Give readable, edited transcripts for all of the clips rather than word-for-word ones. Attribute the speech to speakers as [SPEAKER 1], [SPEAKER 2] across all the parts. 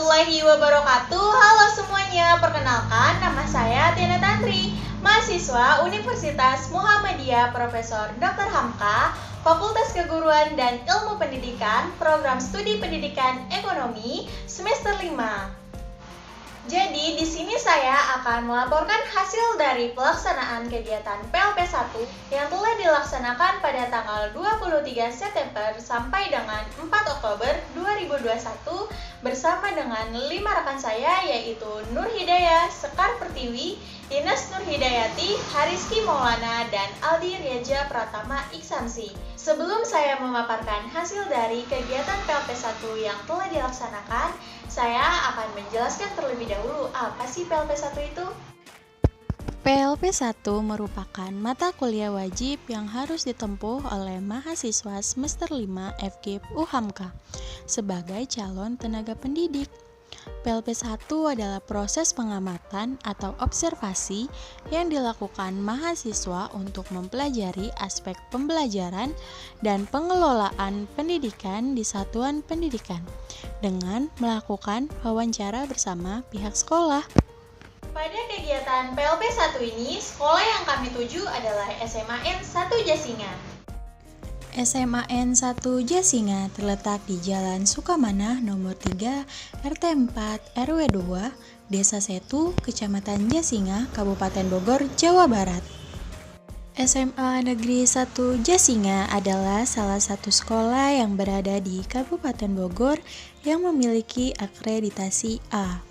[SPEAKER 1] warahmatullahi wabarakatuh. Halo semuanya, perkenalkan nama saya Tiana Tantri, mahasiswa Universitas Muhammadiyah Profesor Dr. Hamka, Fakultas Keguruan dan Ilmu Pendidikan, Program Studi Pendidikan Ekonomi, semester 5. Jadi, di sini saya akan melaporkan hasil dari pelaksanaan kegiatan PLP1 yang telah dilaksanakan pada tanggal 23 September sampai dengan 4 Oktober 2021 bersama dengan 5 rekan saya, yaitu Nur Hidayah, Sekar Pertiwi, Ines Nur Hidayati, Hariski Maulana, dan Aldi Riaja Pratama Iksansi. Sebelum saya memaparkan hasil dari kegiatan PLP1 yang telah dilaksanakan, saya akan menjelaskan terlebih dahulu apa sih PLP1 itu?
[SPEAKER 2] PLP1 merupakan mata kuliah wajib yang harus ditempuh oleh mahasiswa semester 5 FKIP UHAMKA sebagai calon tenaga pendidik. PLP1 adalah proses pengamatan atau observasi yang dilakukan mahasiswa untuk mempelajari aspek pembelajaran dan pengelolaan pendidikan di satuan pendidikan dengan melakukan wawancara bersama pihak sekolah.
[SPEAKER 1] Pada kegiatan PLP1 ini, sekolah yang kami tuju adalah SMAN 1 Jasinga.
[SPEAKER 2] SMAN 1 Jasinga terletak di Jalan Sukamana nomor 3, RT 4, RW 2, Desa Setu, Kecamatan Jasinga, Kabupaten Bogor, Jawa Barat. SMA Negeri 1 Jasinga adalah salah satu sekolah yang berada di Kabupaten Bogor yang memiliki akreditasi A.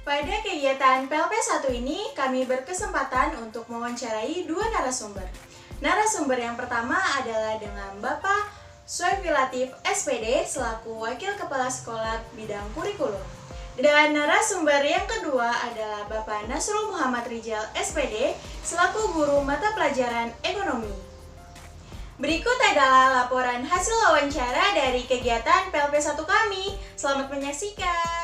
[SPEAKER 1] Pada kegiatan PLP1 ini, kami berkesempatan untuk mewawancarai dua narasumber. Narasumber yang pertama adalah dengan Bapak Suhaimi Latif SPD selaku Wakil Kepala Sekolah Bidang Kurikulum. Dan narasumber yang kedua adalah Bapak Nasrul Muhammad Rijal SPD selaku Guru Mata Pelajaran Ekonomi. Berikut adalah laporan hasil wawancara dari kegiatan PLP1 kami. Selamat menyaksikan.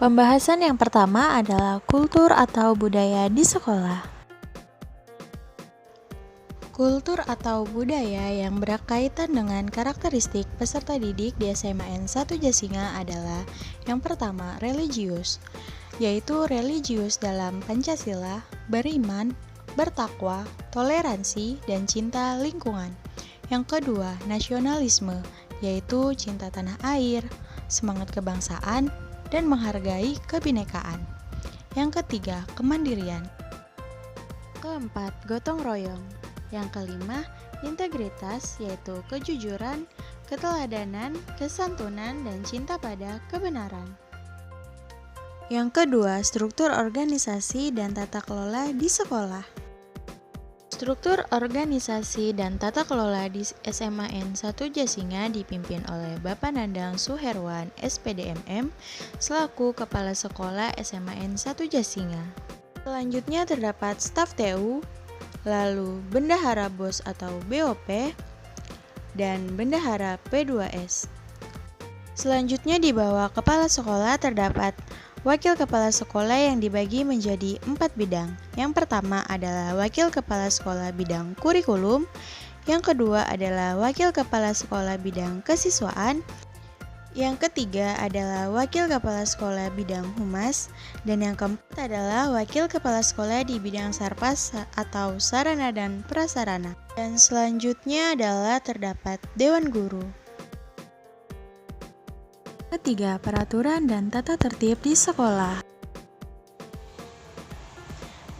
[SPEAKER 2] Pembahasan yang pertama adalah kultur atau budaya di sekolah. Kultur atau budaya yang berkaitan dengan karakteristik peserta didik di SMAN 1 Jasinga adalah yang pertama, religius, yaitu religius dalam Pancasila, beriman, bertakwa, toleransi, dan cinta lingkungan. Yang kedua, nasionalisme, yaitu cinta tanah air, semangat kebangsaan, dan menghargai kebinekaan. Yang ketiga, kemandirian. Keempat, gotong royong. Yang kelima, integritas, yaitu kejujuran, keteladanan, kesantunan, dan cinta pada kebenaran. Yang kedua, struktur organisasi dan tata kelola di sekolah. Struktur organisasi dan tata kelola di SMAN 1 Jasinga dipimpin oleh Bapak Nandang Suherwan, SPDMM, selaku Kepala Sekolah SMAN 1 Jasinga. Selanjutnya terdapat staf TU, lalu Bendahara BOS atau BOP, dan Bendahara P2S. Selanjutnya di bawah Kepala Sekolah terdapat Wakil Kepala Sekolah yang dibagi menjadi 4 bidang. Yang pertama adalah Wakil Kepala Sekolah bidang kurikulum. Yang kedua adalah Wakil Kepala Sekolah bidang kesiswaan. Yang ketiga adalah Wakil Kepala Sekolah bidang humas. Dan yang keempat adalah Wakil Kepala Sekolah di bidang sarpas atau sarana dan prasarana. Dan selanjutnya adalah terdapat Dewan Guru. Ketiga, peraturan dan tata tertib di sekolah.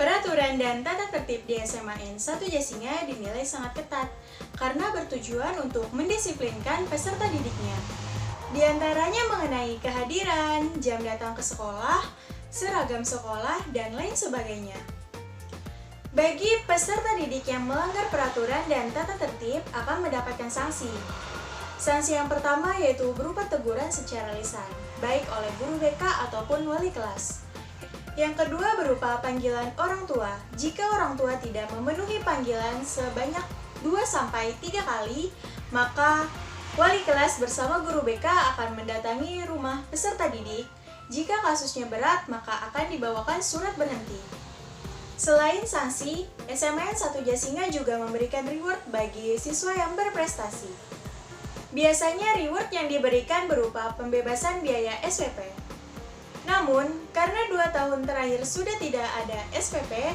[SPEAKER 1] Peraturan dan tata tertib di SMAN 1 Jasinga dinilai sangat ketat karena bertujuan untuk mendisiplinkan peserta didiknya. Di antaranya mengenai kehadiran, jam datang ke sekolah, seragam sekolah, dan lain sebagainya. Bagi peserta didik yang melanggar peraturan dan tata tertib akan mendapatkan sanksi. Sanksi yang pertama yaitu berupa teguran secara lisan, baik oleh guru BK ataupun wali kelas. Yang kedua berupa panggilan orang tua. Jika orang tua tidak memenuhi panggilan sebanyak 2-3 kali, maka wali kelas bersama guru BK akan mendatangi rumah peserta didik. Jika kasusnya berat, maka akan dibawakan surat berhenti. Selain sanksi, SMAN 1 Jasinga juga memberikan reward bagi siswa yang berprestasi. Biasanya reward yang diberikan berupa pembebasan biaya SPP. Namun, karena 2 tahun terakhir sudah tidak ada SPP,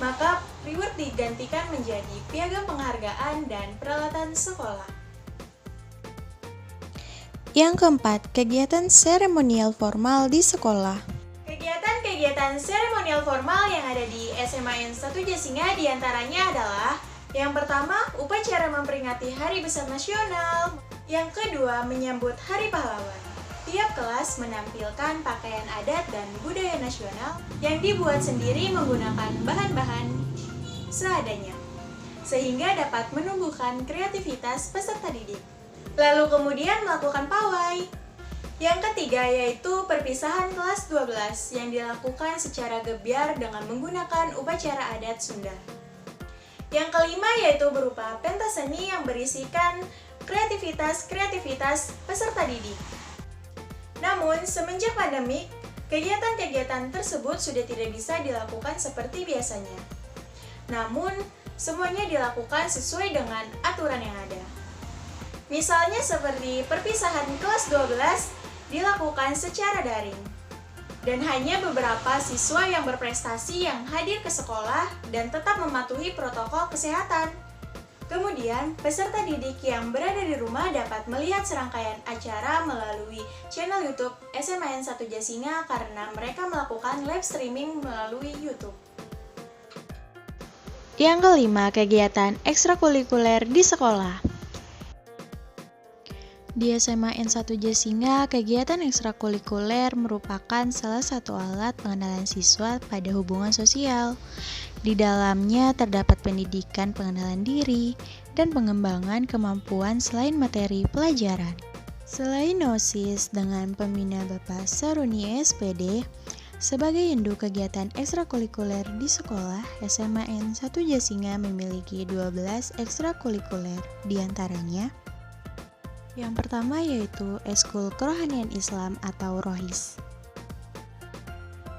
[SPEAKER 1] maka reward digantikan menjadi piagam penghargaan dan peralatan sekolah.
[SPEAKER 2] Yang keempat, kegiatan seremonial formal di sekolah.
[SPEAKER 1] Kegiatan seremonial formal yang ada di SMAN 1 Jasinga diantaranya adalah: yang pertama, upacara memperingati Hari Besar Nasional. Yang kedua, menyambut Hari Pahlawan. Tiap kelas menampilkan pakaian adat dan budaya nasional yang dibuat sendiri menggunakan bahan-bahan seadanya, sehingga dapat menumbuhkan kreativitas peserta didik. Lalu kemudian melakukan pawai. Yang ketiga yaitu perpisahan kelas 12 yang dilakukan secara gebyar dengan menggunakan upacara adat Sunda. Yang kelima yaitu berupa pentas seni yang berisikan kreativitas peserta didik. Namun, semenjak pandemik, kegiatan-kegiatan tersebut sudah tidak bisa dilakukan seperti biasanya. Namun, semuanya dilakukan sesuai dengan aturan yang ada. Misalnya seperti perpisahan kelas 12 dilakukan secara daring. Dan hanya beberapa siswa yang berprestasi yang hadir ke sekolah dan tetap mematuhi protokol kesehatan. Kemudian, peserta didik yang berada di rumah dapat melihat serangkaian acara melalui channel YouTube SMAN 1 Jasinga karena mereka melakukan live streaming melalui YouTube.
[SPEAKER 2] Yang kelima, kegiatan ekstrakurikuler di sekolah. Di SMAN 1 Jasinga, kegiatan ekstrakurikuler merupakan salah satu alat pengenalan siswa pada hubungan sosial. Di dalamnya terdapat pendidikan pengenalan diri dan pengembangan kemampuan selain materi pelajaran. Selain OSIS dengan pembina Bapak Saruni SPD, sebagai induk kegiatan ekstrakurikuler di sekolah, SMAN 1 Jasinga memiliki 12 ekstrakurikuler, diantaranya yang pertama yaitu Ekskul Kerohanian Islam atau ROHIS.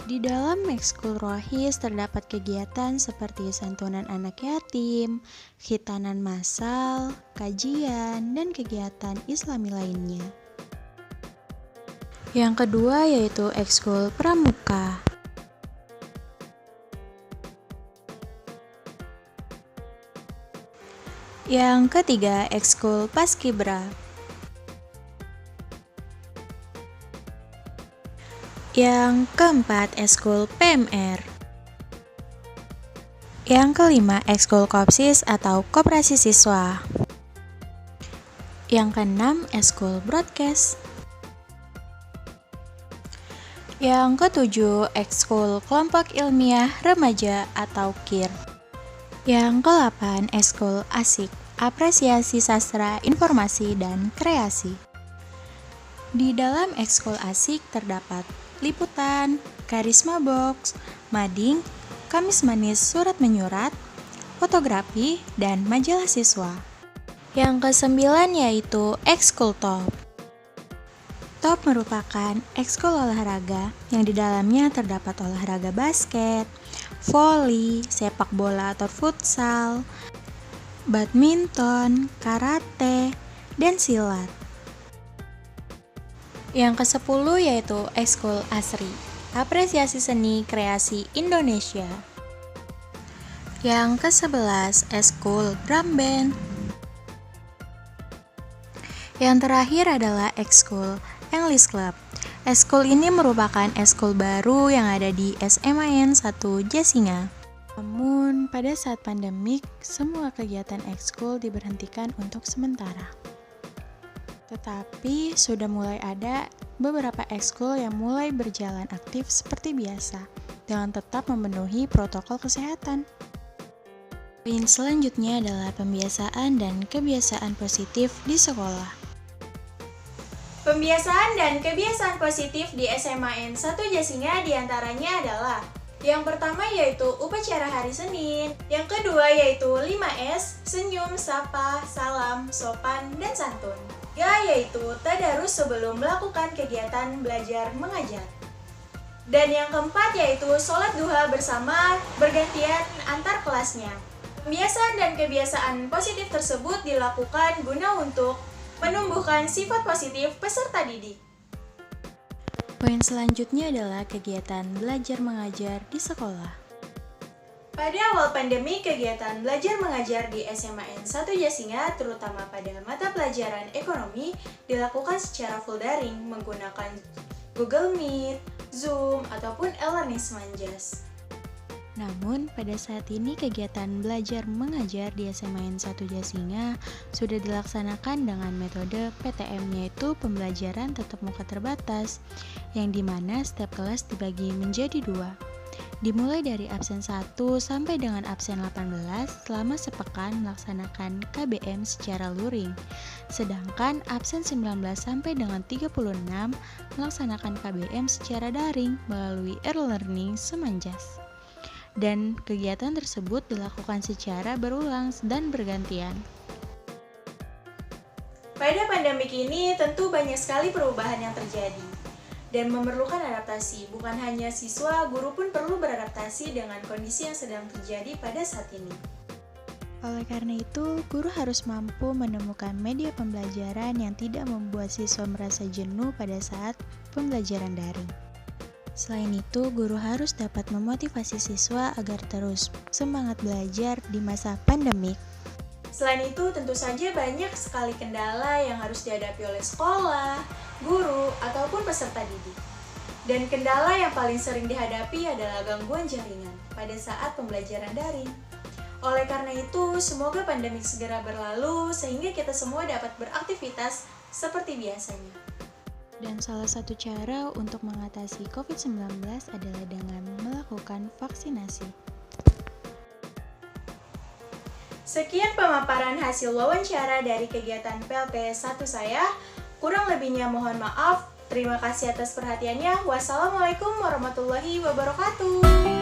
[SPEAKER 2] Di dalam Ekskul ROHIS terdapat kegiatan seperti santunan anak yatim, khitanan massal, kajian, dan kegiatan Islami lainnya. Yang kedua yaitu Ekskul Pramuka. Yang ketiga Ekskul Paskibra. Yang keempat, Ekskul PMR. Yang kelima, Ekskul Kopsis atau Koperasi Siswa. Yang keenam, Ekskul Broadcast. Yang ketujuh, Ekskul Kelompok Ilmiah Remaja atau KIR. Yang ke-8, Ekskul ASIK, Apresiasi Sastra, Informasi, dan Kreasi. Di dalam Ekskul ASIK terdapat liputan, karisma box, mading, kamis manis surat menyurat, fotografi, dan majalah siswa. Yang ke-9 yaitu Ekskul Top. Top merupakan ekskul olahraga yang di dalamnya terdapat olahraga basket, voli, sepak bola atau futsal, badminton, karate, dan silat. Yang ke-10 yaitu Ekskul ASRI, Apresiasi Seni Kreasi Indonesia. Yang ke-11 Ekskul Drum Band. Yang terakhir adalah Ekskul English Club. Ekskul ini merupakan ekskul baru yang ada di SMAN 1 Jasinga. Namun, pada saat pandemik, semua kegiatan ekskul diberhentikan untuk sementara. Tetapi sudah mulai ada beberapa ekskul yang mulai berjalan aktif seperti biasa, dengan tetap memenuhi protokol kesehatan. Poin selanjutnya adalah pembiasaan dan kebiasaan positif di sekolah.
[SPEAKER 1] Pembiasaan dan kebiasaan positif di SMAN 1 Jasinga diantaranya adalah: yang pertama yaitu upacara hari Senin, yang kedua yaitu 5S, senyum, sapa, salam, sopan, dan santun. Yaitu tadarus sebelum melakukan kegiatan belajar mengajar. Dan yang keempat yaitu sholat duha bersama bergantian antar kelasnya. Kebiasaan dan kebiasaan positif tersebut dilakukan guna untuk menumbuhkan sifat positif peserta didik.
[SPEAKER 2] Poin selanjutnya adalah kegiatan belajar mengajar di sekolah.
[SPEAKER 1] Pada awal pandemi, kegiatan belajar mengajar di SMAN 1 Jasinga, terutama pada mata pelajaran ekonomi, dilakukan secara full daring menggunakan Google Meet, Zoom, ataupun e-learning Semanjas.
[SPEAKER 2] Namun, pada saat ini kegiatan belajar mengajar di SMAN 1 Jasinga sudah dilaksanakan dengan metode PTM, yaitu pembelajaran tatap muka terbatas, yang dimana setiap kelas dibagi menjadi 2. Dimulai dari absen 1 sampai dengan absen 18 selama sepekan melaksanakan KBM secara luring. Sedangkan absen 19 sampai dengan 36 melaksanakan KBM secara daring melalui e-learning Semanjas. Dan kegiatan tersebut dilakukan secara berulang dan bergantian.
[SPEAKER 1] Pada pandemik ini tentu banyak sekali perubahan yang terjadi dan memerlukan adaptasi. Bukan hanya siswa, guru pun perlu beradaptasi dengan kondisi yang sedang terjadi pada saat ini.
[SPEAKER 2] Oleh karena itu, guru harus mampu menemukan media pembelajaran yang tidak membuat siswa merasa jenuh pada saat pembelajaran daring. Selain itu, guru harus dapat memotivasi siswa agar terus semangat belajar di masa pandemik.
[SPEAKER 1] Selain itu, tentu saja banyak sekali kendala yang harus dihadapi oleh sekolah, guru, ataupun peserta didik. Dan kendala yang paling sering dihadapi adalah gangguan jaringan pada saat pembelajaran daring. Oleh karena itu, semoga pandemik segera berlalu sehingga kita semua dapat beraktivitas seperti biasanya.
[SPEAKER 2] Dan salah satu cara untuk mengatasi COVID-19 adalah dengan melakukan vaksinasi.
[SPEAKER 1] Sekian pemaparan hasil wawancara dari kegiatan PLT 1 saya. Kurang lebihnya mohon maaf. Terima kasih atas perhatiannya. Wassalamualaikum warahmatullahi wabarakatuh.